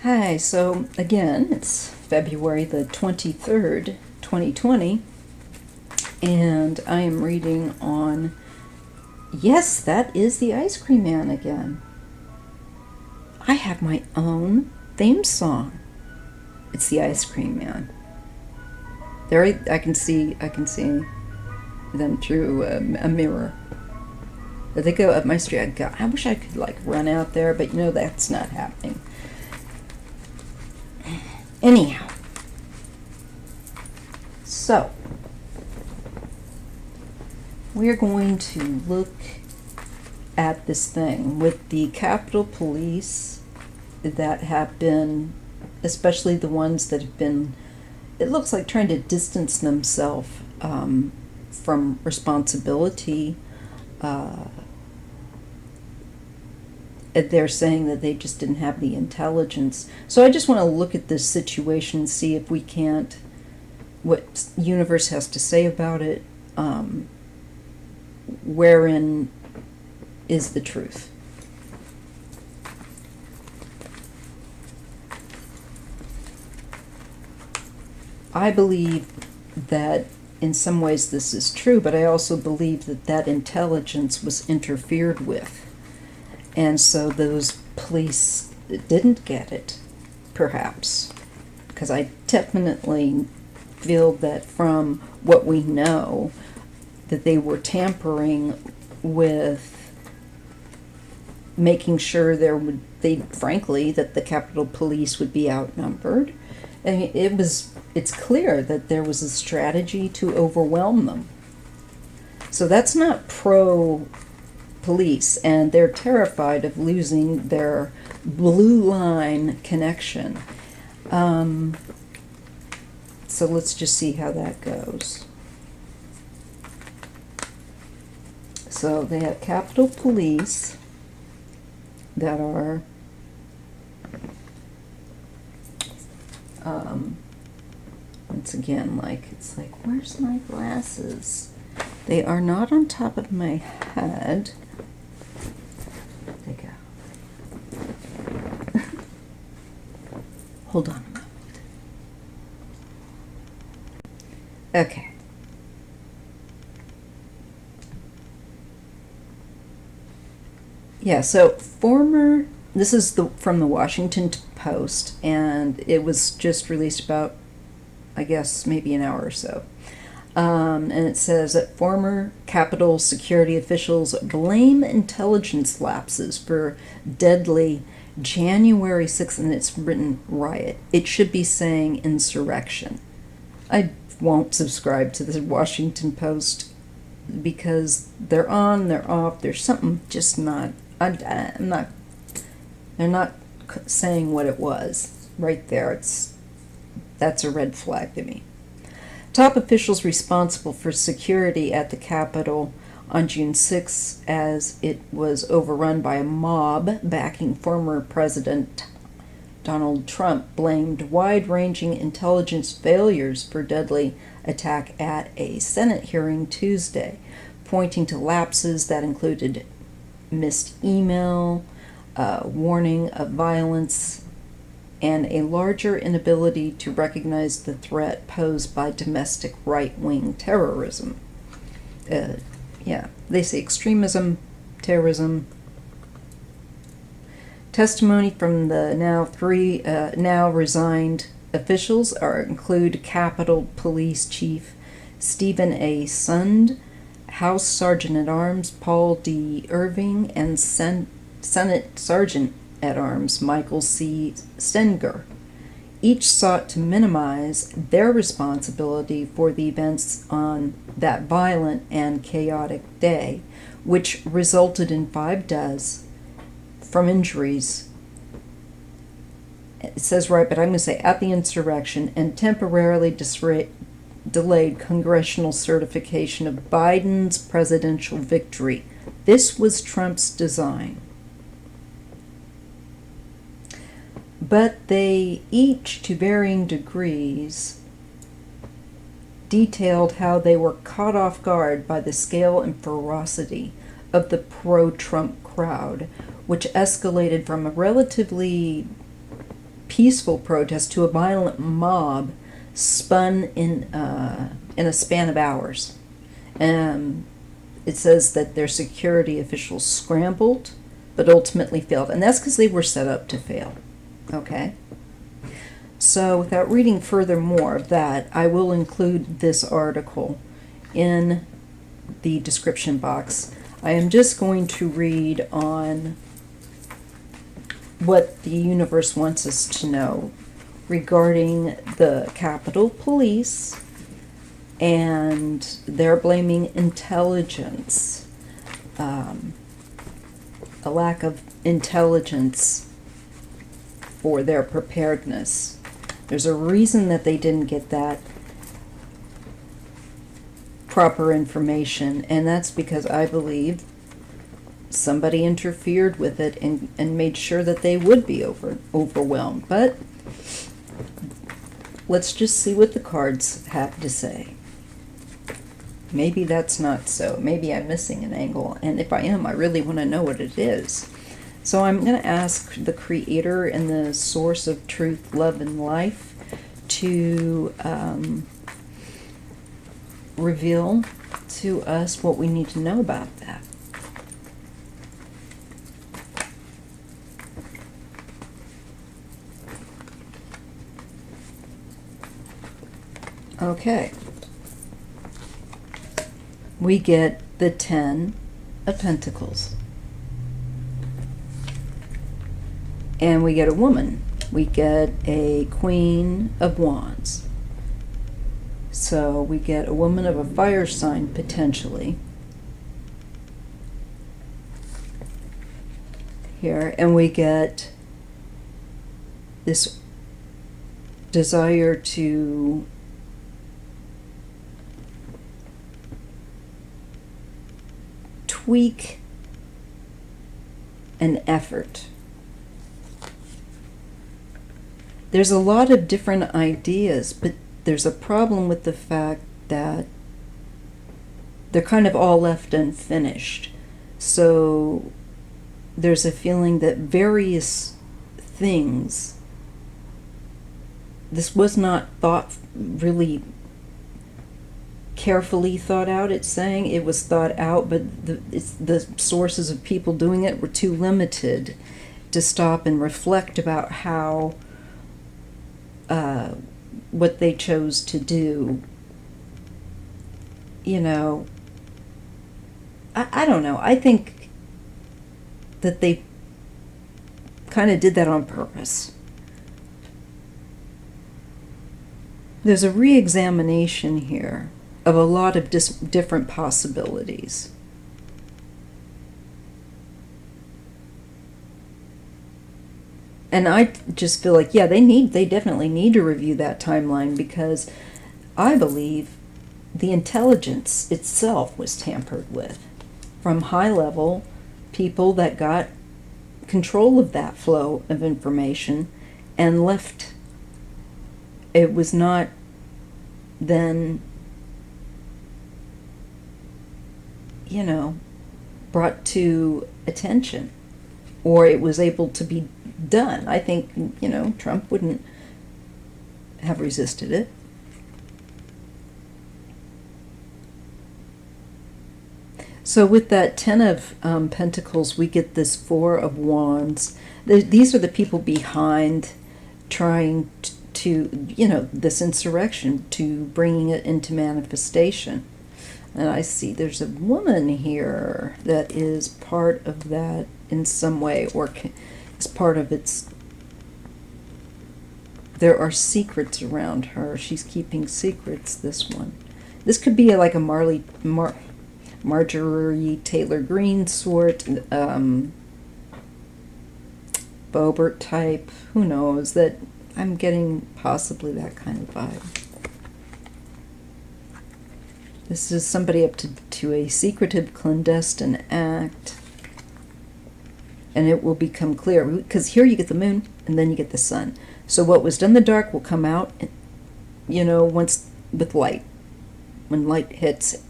Hi, so again, it's February the 23rd, 2020, and I am reading on, yes, that is the Ice Cream Man again. I have my own theme song. It's the Ice Cream Man. There, I can see them through a mirror. They go up my street. I wish I could like run out there, but that's not happening. Anyhow, so we're going to look at this thing with the Capitol Police that have been, especially the ones that have been, it looks like trying to distance themselves from responsibility. They're saying that they just didn't have the intelligence. So I just want to look at this situation and see if we can't, what Universe has to say about it, wherein is the truth. I believe that in some ways this is true, but I also believe that that intelligence was interfered with. And so those police didn't get it, perhaps. Because I definitely feel that from what we know, that they were tampering with making sure frankly, that the Capitol Police would be outnumbered. I mean, it's clear that there was a strategy to overwhelm them. So that's not pro-police, and they're terrified of losing their blue line connection. So let's just see how that goes. So they have Capitol Police that are once again, it's like, where's my glasses? They are not on top of my head. They go. Hold on a moment. Okay. Yeah, so this is from the Washington Post, and it was just released about, I guess, maybe an hour or so. And it says that former Capitol security officials blame intelligence lapses for deadly January 6th, and it's written riot. It should be saying insurrection. I won't subscribe to the Washington Post because they're on, they're off, there's something just not, they're not saying what it was right there. That's a red flag to me. Top officials responsible for security at the Capitol on June 6, as it was overrun by a mob backing former President Donald Trump, blamed wide-ranging intelligence failures for deadly attack at a Senate hearing Tuesday, pointing to lapses that included missed email, warning of violence, and a larger inability to recognize the threat posed by domestic right-wing terrorism. They say extremism, terrorism. Testimony from the now resigned officials include Capitol Police Chief Stephen A. Sund, House Sergeant-at-Arms Paul D. Irving, and Senate Sergeant-at-Arms Michael C. Stenger. Each sought to minimize their responsibility for the events on that violent and chaotic day, which resulted in 5 deaths from injuries. It says right, but I'm going to say at the insurrection, and temporarily delayed congressional certification of Biden's presidential victory. This was Trump's design. But they each, to varying degrees, detailed how they were caught off guard by the scale and ferocity of the pro-Trump crowd, which escalated from a relatively peaceful protest to a violent mob spun in a span of hours. It says that their security officials scrambled, but ultimately failed. And that's because they were set up to fail. Okay? So without reading further more of that, I will include this article in the description box. I am just going to read on what the universe wants us to know regarding the Capitol Police, and they're blaming intelligence, a lack of intelligence for their preparedness. There's a reason that they didn't get that proper information, and that's because I believe somebody interfered with it and made sure that they would be overwhelmed. But let's just see what the cards have to say. Maybe that's not so. Maybe I'm missing an angle, and if I am, I really want to know what it is. So I'm going to ask the Creator and the source of truth, love, and life to reveal to us what we need to know about that. Okay. We get the 10 of Pentacles. And we get a woman. We get a Queen of Wands. So we get a woman of a fire sign, potentially. Here. And we get this desire to tweak an effort. There's a lot of different ideas, but there's a problem with the fact that they're kind of all left unfinished. So there's a feeling that various things, this was not really carefully thought out. It's saying it was thought out, but the sources of people doing it were too limited to stop and reflect about how what they chose to do. You know, I don't know. I think that they kind of did that on purpose. There's a re-examination here of a lot of different possibilities. And I just feel like, yeah, they definitely need to review that timeline, because I believe the intelligence itself was tampered with from high-level people that got control of that flow of information and left. It was not then, you know, brought to attention, or it was able to be done. I think, you know, Trump wouldn't have resisted it. So with that 10 of Pentacles, we get this 4 of Wands. These are the people behind trying to, you know, this insurrection, to bringing it into manifestation. And I see there's a woman here that is part of that in some way, or is part of its. There are secrets around her. She's keeping secrets, this one. This could be like a Marjorie Taylor Greene sort, Boebert type. Who knows? That I'm getting possibly that kind of vibe. This is somebody up to a secretive, clandestine act. And it will become clear, because here you get the moon, and then you get the sun. So what was done in the dark will come out, you know, once with light. When light hits,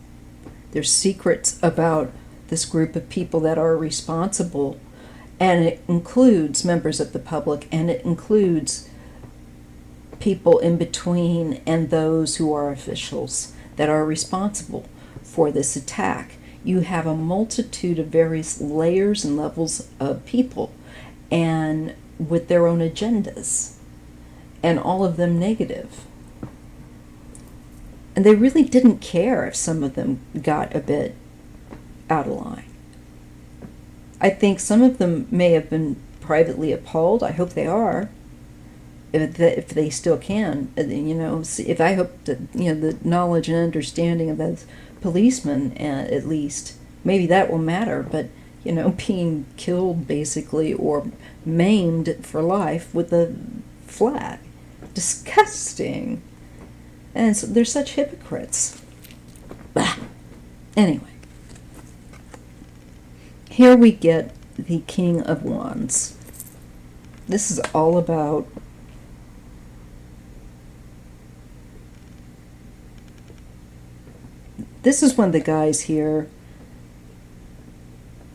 there's secrets about this group of people that are responsible, and it includes members of the public, and it includes people in between and those who are officials that are responsible for this attack. You have a multitude of various layers and levels of people, and with their own agendas, and all of them negative. And they really didn't care if some of them got a bit out of line. I think some of them may have been privately appalled. I hope they are, if they still can. If I hope that, the knowledge and understanding of those policemen, at least, maybe that will matter. But, being killed basically or maimed for life with a flag. Disgusting. And so they're such hypocrites. Bah. Anyway. Here we get the King of Wands. This is all about this is one of the guys here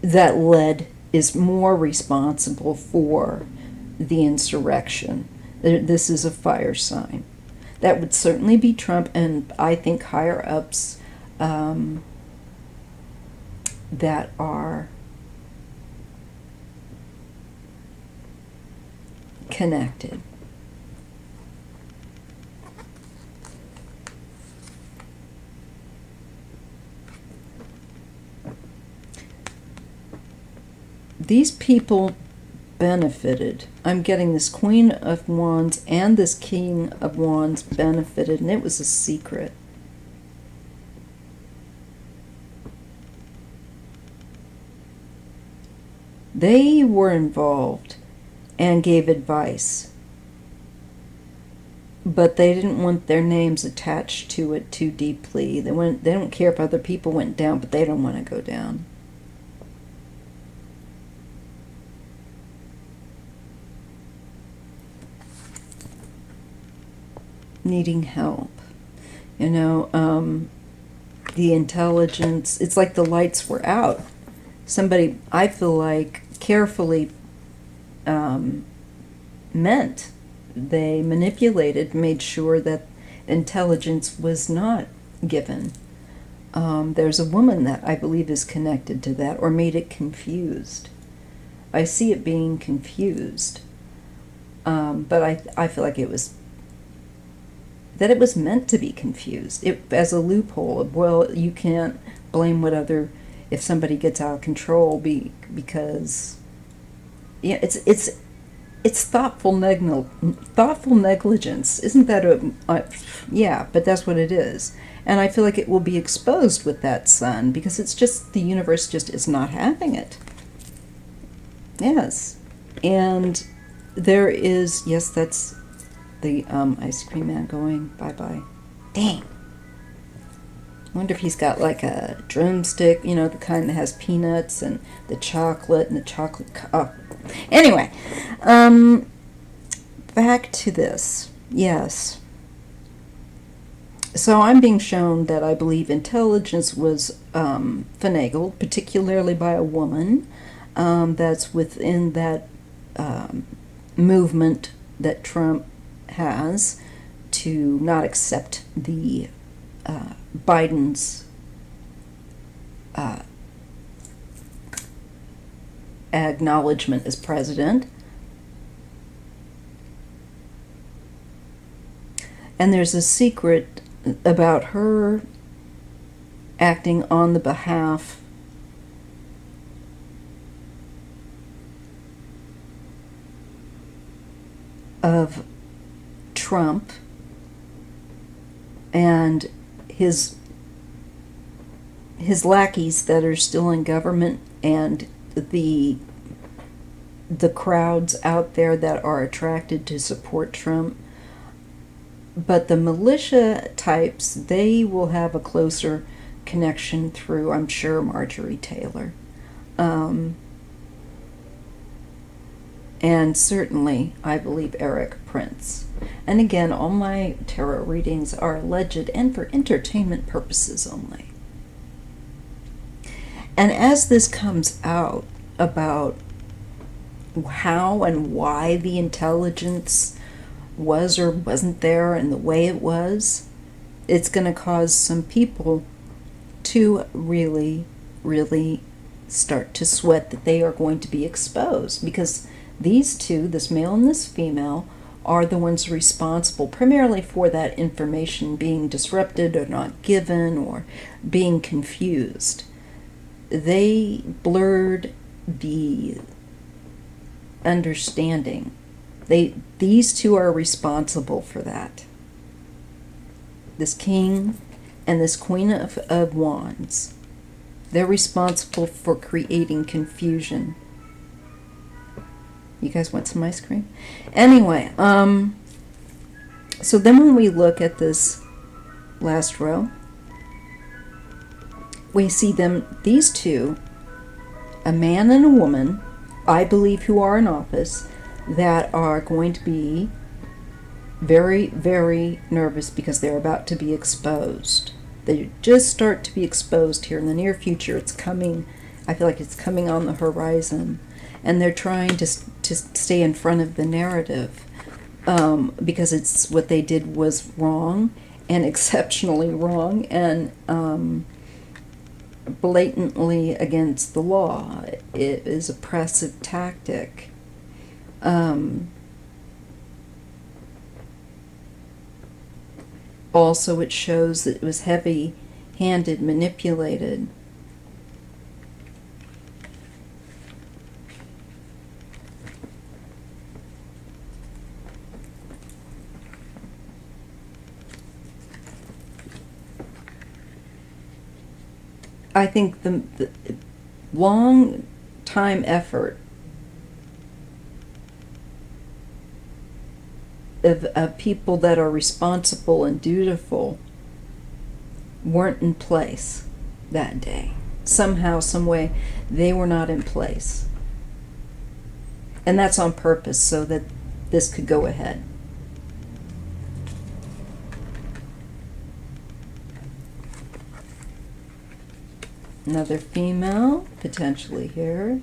that is more responsible for the insurrection. This is a fire sign. That would certainly be Trump, and I think higher ups that are connected. These people benefited. I'm getting this Queen of Wands and this King of Wands benefited, and it was a secret. They were involved and gave advice, but they didn't want their names attached to it too deeply. They don't care if other people went down, but they don't want to go down. Needing help. The intelligence, it's like the lights were out. Somebody, I feel like, carefully meant. They manipulated, made sure that intelligence was not given. There's a woman that I believe is connected to that, or made it confused. I see it being confused. But I feel like it was meant to be confused. As a loophole. Well, you can't blame if somebody gets out of control because it's thoughtful negligence. Isn't that yeah, but that's what it is. And I feel like it will be exposed with that sun, because it's just, the universe just is not having it. Yes. And there is, yes, that's the ice cream man going bye-bye. Dang. I wonder if he's got like a drumstick, the kind that has peanuts and the chocolate oh. Anyway, back to this. Yes. So I'm being shown that I believe intelligence was finagled, particularly by a woman that's within that movement that Trump has to not accept the Biden's acknowledgement as president. And there's a secret about her acting on the behalf of Trump and his lackeys that are still in government, and the crowds out there that are attracted to support Trump. But the militia types, they will have a closer connection through, I'm sure, Marjorie Taylor. And certainly, I believe, Eric Prince. And again, all my tarot readings are alleged and for entertainment purposes only. And as this comes out about how and why the intelligence was or wasn't there and the way it was, it's going to cause some people to really, really start to sweat that they are going to be exposed, because these two, this male and this female, are the ones responsible primarily for that information being disrupted or not given or being confused. They blurred the understanding. These two are responsible for that. This king and this queen of wands. They're responsible for creating confusion. You guys want some ice cream? Anyway, so then when we look at this last row, we see these two, a man and a woman, I believe, who are in office, that are going to be very, very nervous because they're about to be exposed. They just start to be exposed here in the near future. It's coming. I feel like it's coming on the horizon. And they're trying to stay in front of the narrative because it's what they did was wrong and exceptionally wrong and blatantly against the law. It is a oppressive tactic. Also, it shows that it was heavy-handed, manipulated. I think the long time effort of people that are responsible and dutiful weren't in place that day. Somehow, some way, they were not in place. And that's on purpose so that this could go ahead. Another female, potentially here.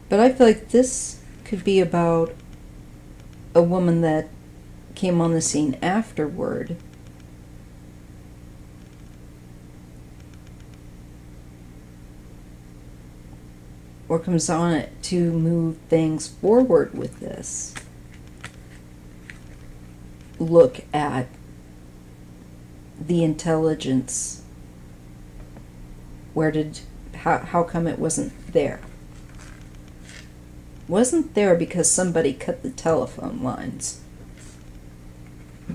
But I feel like this could be about a woman that came on the scene afterward. Or comes on it to move things forward with this. Look at the intelligence. How come it wasn't there? Wasn't there because somebody cut the telephone lines. I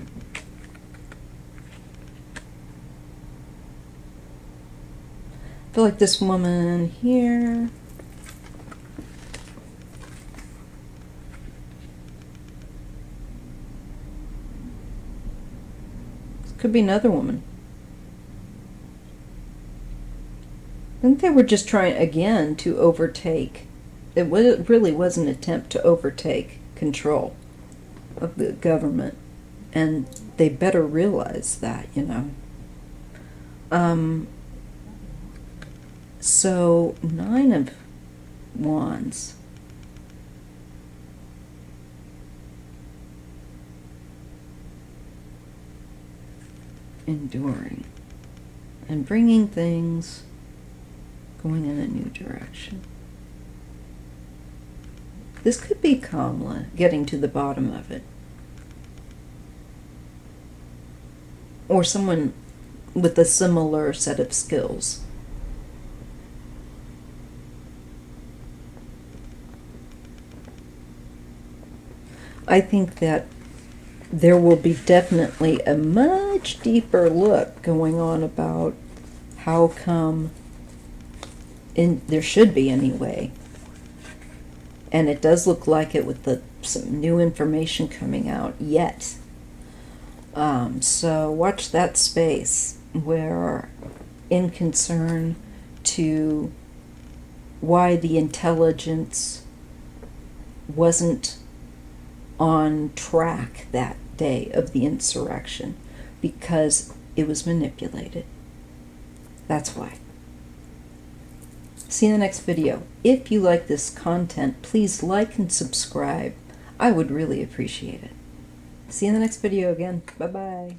feel like this woman here. Could be another woman. I think they were just trying again to overtake. It really was an attempt to overtake control of the government, and they better realize that, you know. So 9 of Wands. Enduring and bringing things going in a new direction. This could be Kamala getting to the bottom of it, or someone with a similar set of skills. I think that there will be definitely a much deeper look going on about how come, there should be anyway, and it does look like it with some new information coming out yet. So watch that space where, in concern to why the intelligence wasn't on track that day of the insurrection, because it was manipulated. That's why. See you in the next video. If you like this content, please like and subscribe. I would really appreciate it. See you in the next video again. Bye-bye.